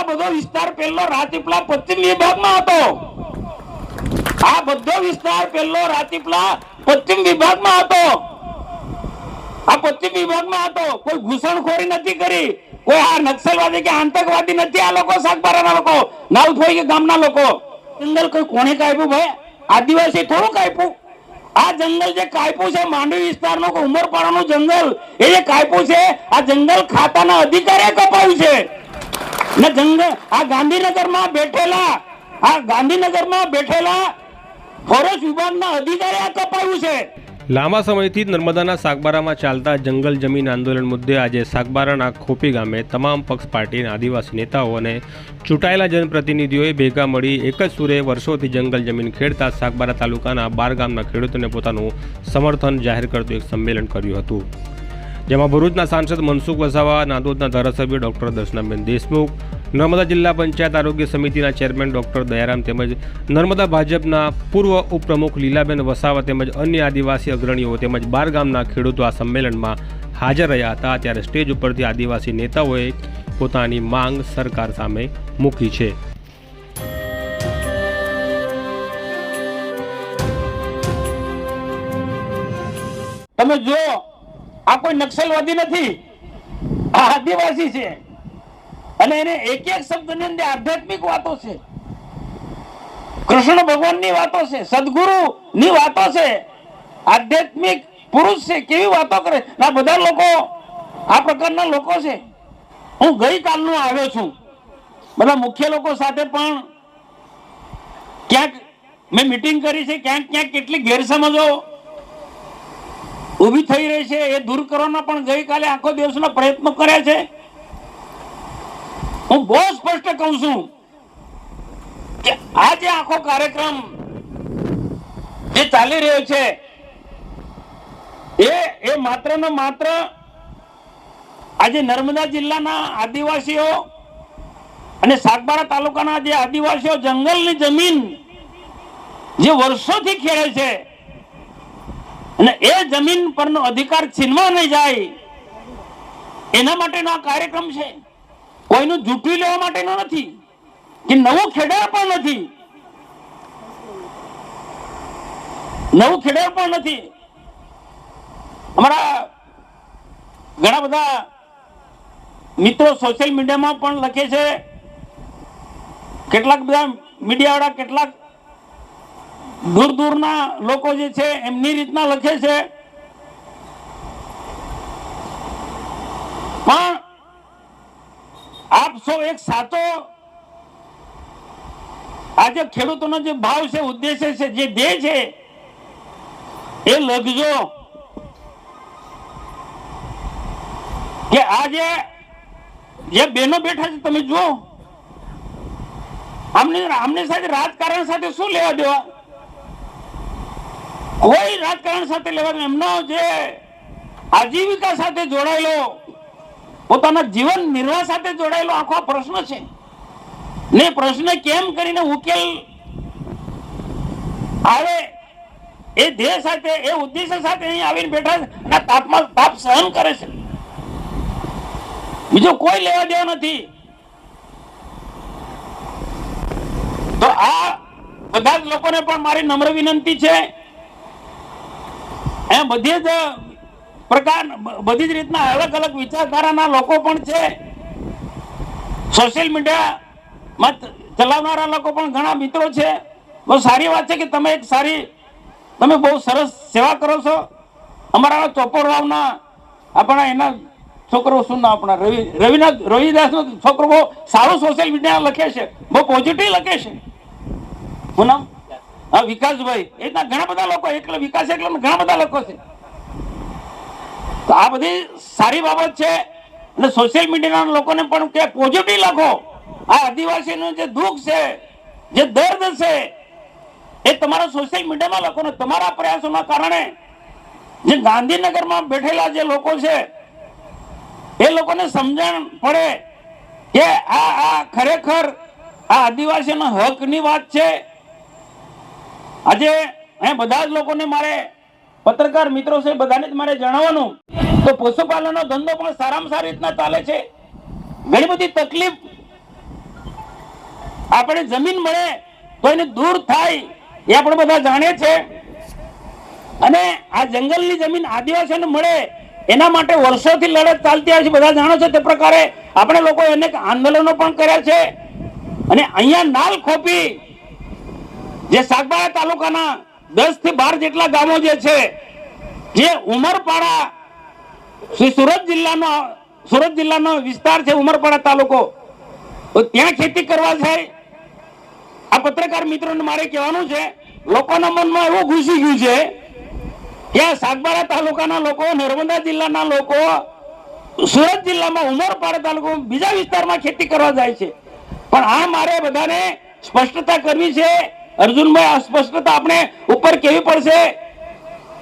બધો વિસ્તાર પહેલો રાજપીપળા પશ્ચિમ વિભાગમાં હતો. આ બધો વિસ્તાર પહેલો રાજપીપળા પશ્ચિમ વિભાગમાં હતો. આ પશ્ચિમ વિભાગમાં હતો. કોઈ ઘૂસણખોરી નથી કરી, કોઈ આ નક્સલવાદી કે આતંકવાદી નથી. આ લોકો સાગબારાના લોકો, નાવથોઈ કે ગામના લોકો. જંગલ કોઈ કોને કાપ્યું ભાઈ? આદિવાસી થોડું કાપ્યું. આ જંગલ જે કાપ્યું છે માંડવી વિસ્તારનો ઉમરપાડાનું જંગલ, એ જે કાપ્યું છે આ જંગલ ખાતાના અધિકારીએ કપાયું છે ને. જંગલ આ ગાંધીનગરમાં બેઠેલા ફોરેસ્ટ વિભાગના અધિકારીએ આ કપાયું છે. લાંબા સમયથી નર્મદાના સાગબારામાં ચાલતા જંગલ જમીન આંદોલન મુદ્દે આજે સાગબારાના ખોપી ગામે તમામ પક્ષ પાર્ટીના આદિવાસી નેતાઓ અને ચૂંટાયેલા જનપ્રતિનિધિઓએ ભેગા મળી એક જ સુરે વર્ષોથી જંગલ જમીન ખેડતા સાગબારા તાલુકાના 12 ગામના ખેડૂતોને પોતાનું સમર્થન જાહેર કરતું એક સંમેલન કર્યું હતું, જેમાં ભરૂચના સાંસદ મનસુખ વસાવા, નાંદોદના ધારાસભ્ય ડૉક્ટર દર્શનાબેન દેશમુખ, નર્મદા જિલ્લા પંચાયત આરોગ્ય સમિતિના ચેરમેન ડૉક્ટર દયારામ તેમજ નર્મદા ભાજપના પૂર્વ ઉપપ્રમુખ લીલાબેન વસાવા તેમજ અન્ય આદિવાસી અગ્રણીઓ તેમજ 12 ગામના ખેડૂતો આ સંમેલનમાં હાજર રહ્યા હતા. ત્યારે સ્ટેજ ઉપરથી આદિવાસી નેતાઓએ પોતાની માંગ સરકાર સામે મૂકી છે. તમે જો આ કોઈ નક્સલવાદી નથી, આ આદિવાસી છે અને એને એક એક શબ્દની અંદર આધ્યાત્મિક વાતો છે, કૃષ્ણ ભગવાનની વાતો છે, સદગુરુની વાતો છે, આધ્યાત્મિક પુરુષ છે. કેવી વાતો કરે આ બધા લોકો, આ પ્રકારના લોકો છે. હું ગઈકાલનો આવ્યો છું, બધા મુખ્ય લોકો સાથે પણ ક્યાંક મેં મીટિંગ કરી છે, ક્યાંક ક્યાંક કેટલી ગેરસમજો ઊભી થઈ રહી છે એ દૂર કરવાના પણ ગઈકાલે આખો દિવસના પ્રયત્નો કર્યા છે. હું બહુ સ્પષ્ટ કહું છું કે આ જે આખો કાર્યક્રમ જે ચાલી રહ્યો છે એ માત્ર ને માત્ર આજે નર્મદા જિલ્લાના આદિવાસીઓ અને સાગબારા તાલુકાના જે આદિવાસીઓ જંગલની જમીન જે વર્ષોથી ખેડે છે અને એ જમીન પરનો અધિકાર છીનવા નહીં જાય એના માટેનો આ કાર્યક્રમ છે. કોઈનું જૂઠવી લેવા માટેનો નથી કે નવું ખેડાણ પણ નથી, નવું ખેડાણ પણ નથી. અમારા ઘણા બધા મિત્રો સોશિયલ મીડિયામાં પણ લખે છે, કેટલાક બધા મીડિયાવાળા, કેટલાક દૂર દૂરના લોકો જે છે એમની રીતના લખે છે. પણ આપ સૌ એક સાચો આજે ખેડૂતોનો જે ભાવ છે, ઉદ્દેશ્ય છે, જે ધ્યેય છે એ લખજો કે આજે જે બહેનો બેઠા છે તમે જુઓ, આમની સાથે રાજકારણ સાથે શું લેવા દેવા? કોઈ રાજકારણ સાથે લેવા દેવા. એમનો જે આજીવિકા સાથે જોડાયેલો, પોતાના જીવન નિર્વાહ સાથે જોડાયેલો આખો પ્રશ્ન છે ને પ્રશ્ન કેમ કરીને ઉકેલ આવે એ ધ્યેય સાથે, એ ઉદ્દેશ્ય સાથે અહીં આવીને બેઠા છે અને તાપ સહન કરે છે. બીજો કોઈ લેવા દેવા નથી. તો આ બધા જ લોકોને પણ મારી નમ્ર વિનંતી છે, એ બધી જ પ્રકાર, બધી જ રીતના અલગ અલગ વિચારધારાના લોકો પણ છે. સોશિયલ મીડિયામાં ચલાવનારા લોકો પણ ઘણા મિત્રો છે. બહુ સારી વાત છે કે તમે એક સારી, તમે બહુ સરસ સેવા કરો છો. અમારા ચોપોર વાવના આપણા એના છોકરો શું ના આપણા રવિદાસનો છોકરો બહુ સારું સોશિયલ મીડિયા લખે છે, બહુ પોઝિટિવ લખે છે. શું નામ? હા, વિકાસભાઈ. એટલા ઘણા બધા લોકો, એટલે વિકાસ એટલે ઘણા બધા લોકો છે. તો આ બધી સારી બાબત છે અને સોશિયલ મીડિયાના લોકોને પણ કે પોઝિટિવ લખો. આ આદિવાસીનું જે દુઃખ છે, જે દર્દ છે એ તમારા સોશિયલ મીડિયામાં લખો ને તમારા પ્રયાસોના કારણે જે ગાંધીનગરમાં બેઠેલા જે લોકો છે એ લોકોને સમજણ પડે કે આ ખરેખર આ આદિવાસીના હકની વાત છે. આજે અહીંયા બધા જ લોકોને મારે, પત્રકાર મિત્રો છે બધાને જ મારે જણાવવાનું તો પશુપાલનનો ધંધો પણ સારામાં સારી રીતના ચાલે છે. ઘણી બધી તકલીફ આપણે જમીન મળે તો એને દૂર થાય એ આપણે બધા જાણીએ છે. અને આ જંગલની જમીન આદિવાસીઓને મળે એના માટે વર્ષોથી લડત ચાલતી આવે છે, બધા જાણો છો. તે પ્રકારે આપણે લોકો અનેક આંદોલનો પણ કર્યા છે. અને અહીંયા નાલ ખોપી જે સાગબારા તાલુકાના 10 થી 12 જેટલા ગામો જે છે, જે ઉમરપાડા સુરત જિલ્લાનો વિસ્તાર છે, ઉમરપાડા તાલુકો, તો ત્યાં ખેતી કરવા જાય. આ પત્રકાર મિત્રોને મારે કહેવાનું છે, લોકોના મનમાં એવું ઘૂસી ગયું છે કે સાગબારા તાલુકાના લોકો, નર્મદા જિલ્લાના લોકો સુરત જિલ્લામાં ઉમરપાડા તાલુકો બીજા વિસ્તારમાં ખેતી કરવા જાય છે. પણ આ મારે બધાને સ્પષ્ટતા કરવી છે. અર્જુનભાઈ, આ સ્પષ્ટતા આપણે ઉપર કેવી પડશે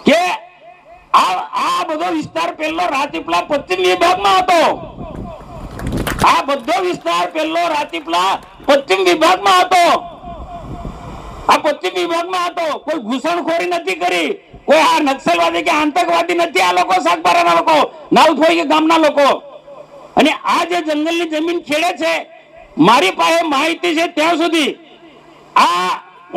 કે આ બધો વિસ્તાર પહેલો રાજપીપળા પશ્ચિમ વિભાગમાં હતો. આ બધો વિસ્તાર પહેલો રાજપીપળા પશ્ચિમ વિભાગમાં હતો. આ પશ્ચિમ વિભાગમાં હતો. કોઈ ઘૂસણખોરી નથી કરી, કોઈ આ નક્સલવાદી કે આતંકવાદી નથી. આ લોકો સાગબારાના લોકો, નાવથોઈ કે ગામના લોકો. અને આ જે જંગલની જમીન ખેડે છે, મારી પાસે માહિતી છે ત્યાં સુધી આ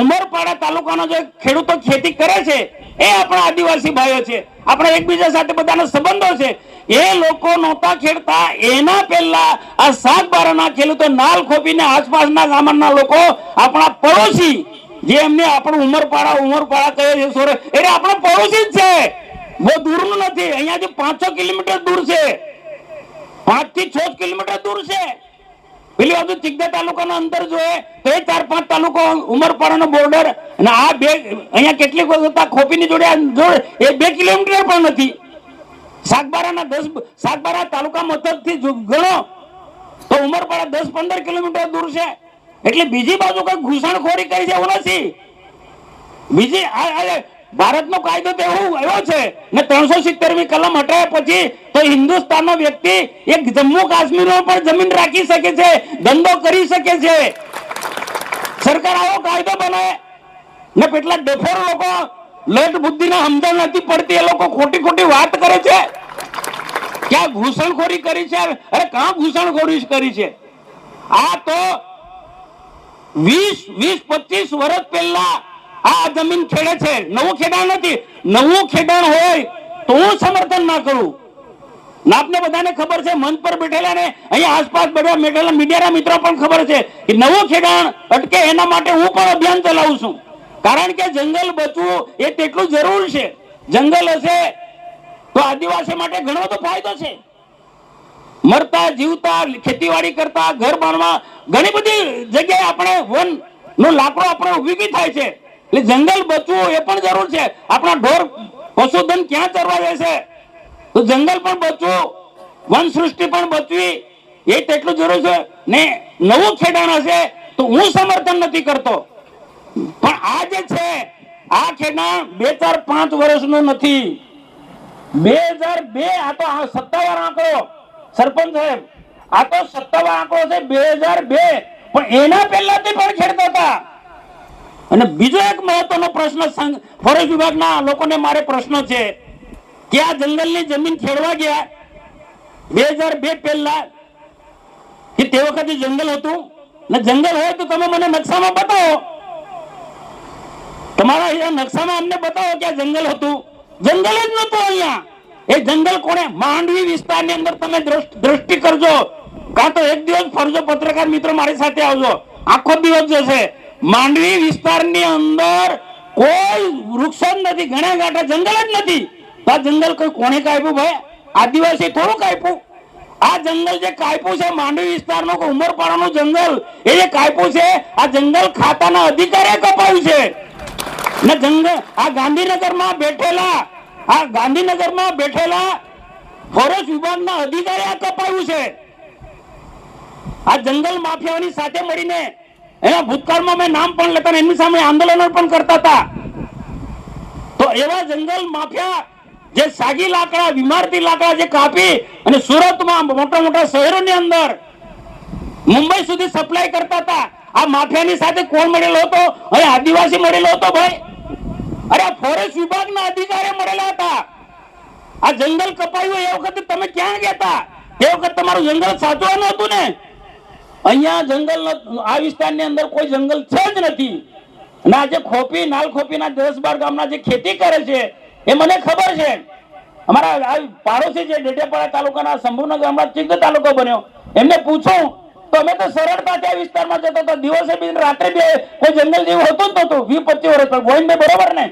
ઉમરપાડા તાલુકાનો જે ખેડૂતો ખેતી કરે છે એ આપણા આદિવાસી ભાઈઓ છે. આપણા એકબીજા સાથે બધાના સંબંધો છે. એ લોકો નહોતા ખેડતા એના પહેલા આ સાગબારાના ખેડૂતો નાલ ખોપીને આસપાસના ગામના લોકો, આપણા પડોશી, જે એમને આપણું ઉમરપાડા કહે છે, સોરે, એટલે આપણો પડોશી જ છે. બહુ દૂરનું નથી. અહીંયાથી 5-6 કિલોમીટર દૂર છે, 5 થી 6 કિલોમીટર દૂર છે. પેલી બાજુ ચિકદા તાલુકાનો અંતર જોઈએ તો એ 4-5 તાલુકો ઉમરપાડાનો બોર્ડર. અને આ બે અહીંયા કેટલીક વખત ખોપીની જોડે એ 2 કિલોમીટર પણ નથી. સાગબારા તાલુકા મથકથી ગણો તો ઉમરપાડા 10-15 કિલોમીટર દૂર છે. એટલે બીજી બાજુ કઈ ઘૂસણખોરી કરી છે એવું નથી. બીજી ભારતનો કાયદો તો એવો છે ને 370મી કલમ હટાવ્યા પછી તો હિન્દુસ્તાનનો વ્યક્તિ એક જમ્મુ કાશ્મીરમાં પણ જમીન રાખી શકે છે, ધંધો કરી શકે છે. સરકાર આવો કાયદો બનાવે ને પેટલા ડફોર લોકો લેટ બુદ્ધિના સમજણ નથી પડતી, એ લોકો ખોટી વાત કરે છે. ક્યાં ઘૂસણખોરી કરી છે? અરે ક્યાં ઘૂસણખોરી કરી છે? આ તો 20-25 વર્ષ પહેલા આ જમીન ખેડે છે. નવું ખેડાણ નથી. નવું ખેડાણ હોય તો હું સમર્થન ના કરું. આપને બધાને ખબર છે, મંચ પર બેઠેલા ને અહીંયા આસપાસ બધા બેઠેલા મીડિયાના મિત્રો પણ ખબર છે કે નવું ખેડાણ અટકે એના માટે હું પણ અભિયાન ચલાવું છું. કારણ કે જંગલ બચવું એ તેટલું જરૂર છે. જંગલ હશે તો આદિવાસી માટે ઘણો બધો ફાયદો છે. મરતા જીવતા, ખેતીવાડી કરતા, ઘર બાંધવા, ઘણી બધી જગ્યાએ આપણે વન નો લાકડો આપણે ઉપયોગી થાય છે. એટલે જંગલ બચવું એ પણ જરૂર છે. આપણા ઢોર પશુધન ક્યાં ચરવા જશે તો જંગલ પણ બચવું, વન સૃષ્ટિ પણ બચવી એ તેટલું જરૂર છે. ને નવું ખેડાણ હશે તો હું સમર્થન નથી કરતો. પણ આ જે છે આ ખેડાણ 2-4-5 વર્ષનું નથી. 2002 આ તો સત્તાવાર આંકડો, સરપંચ સાહેબ, આ તો સત્તાવાર આંકડો છે 2002. પણ એના પહેલાથી પણ ખેડતા હતા. અને બીજો એક મહત્વનો પ્રશ્ન ફોરેસ્ટ વિભાગના લોકોને મારે પ્રશ્ન છે કે આ જંગલની જમીન ખેડવા ગયા 2002 પહેલા કે તે વખતે જંગલ હતું ને જંગલ હોય તો તમે મને નકશામાં બતાવો. તમારા અહીંયા નકશામાં અમને બતાવો કે આ જંગલ હતું. જંગલ જ નતું અહીંયા. એ જંગલ કોણે? માંડવી વિસ્તારની અંદર તમે દ્રષ્ટિ કરજો, કાં તો એક દિવસ ફરજો, પત્રકાર મિત્રો મારી સાથે આવજો, આખો દિવસ જશે. માંડવી વિસ્તારની અંદર કોઈ વૃક્ષો જ નથી, ઘણા ગાંઠા જંગલ જ નથી. તો આ જંગલ કોઈ કોણે કાપ્યું ભાઈ? આદિવાસી થોડું કાપ્યું. આ જંગલ જે કાપ્યું છે માંડવી વિસ્તારનું કે ઉમરપાડાનું જંગલ, એ જે કાપ્યું છે આ જંગલ ખાતાના અધિકારીએ કપાયું છે. ને જંગલ આ ગાંધીનગરમાં બેઠેલા ફોરેસ્ટ વિભાગના અધિકારી આ કપાયું છે. આ જંગલ માફિયાઓની સાથે મળીને એના ભૂતકાળમાં મેં નામ પણ લેતા એમની સામે આંદોલનો પણ કરતા હતા. તો એવા જંગલ માફિયા જે સાગી લાકડા, વિમારતી લાકડા જે કાપી અને સુરતમાં મોટા શહેરોની અંદર મુંબઈ સુધી સપ્લાય કરતા હતા, આ માફિયાની સાથે કોણ મળેલો હતો? અહીં આદિવાસી મળેલો હતો ભાઈ. અરે ફોરેસ્ટ વિભાગના અધિકારી મળેલા હતા. આ જંગલ કપાયું એ વખતે તમે ક્યાં ગયા હતા? તે વખત તમારું જંગલ સાચવાનું હતું ને. અહીંયા જંગલ આ વિસ્તારની અંદર કોઈ જંગલ છે જ નથી. અને આજે ખોપી નાલ ખોપીના 10-12 ગામના જે ખેતી કરે છે એ મને ખબર છે. અમારા આ પાડોશી જે ડેડિયાપાડા તાલુકાના સંભવનગર ગામના ચિત્ત તાલુકો બન્યો, એમને પૂછું તો અમે તો સરળતાથી આ વિસ્તારમાં જતો હતો. દિવસે બી રાત્રે બી કોઈ જંગલ જેવું હોતું જ નહોતું. 20-25 વર્ષ ગોવિંદભાઈ બરોબર ને?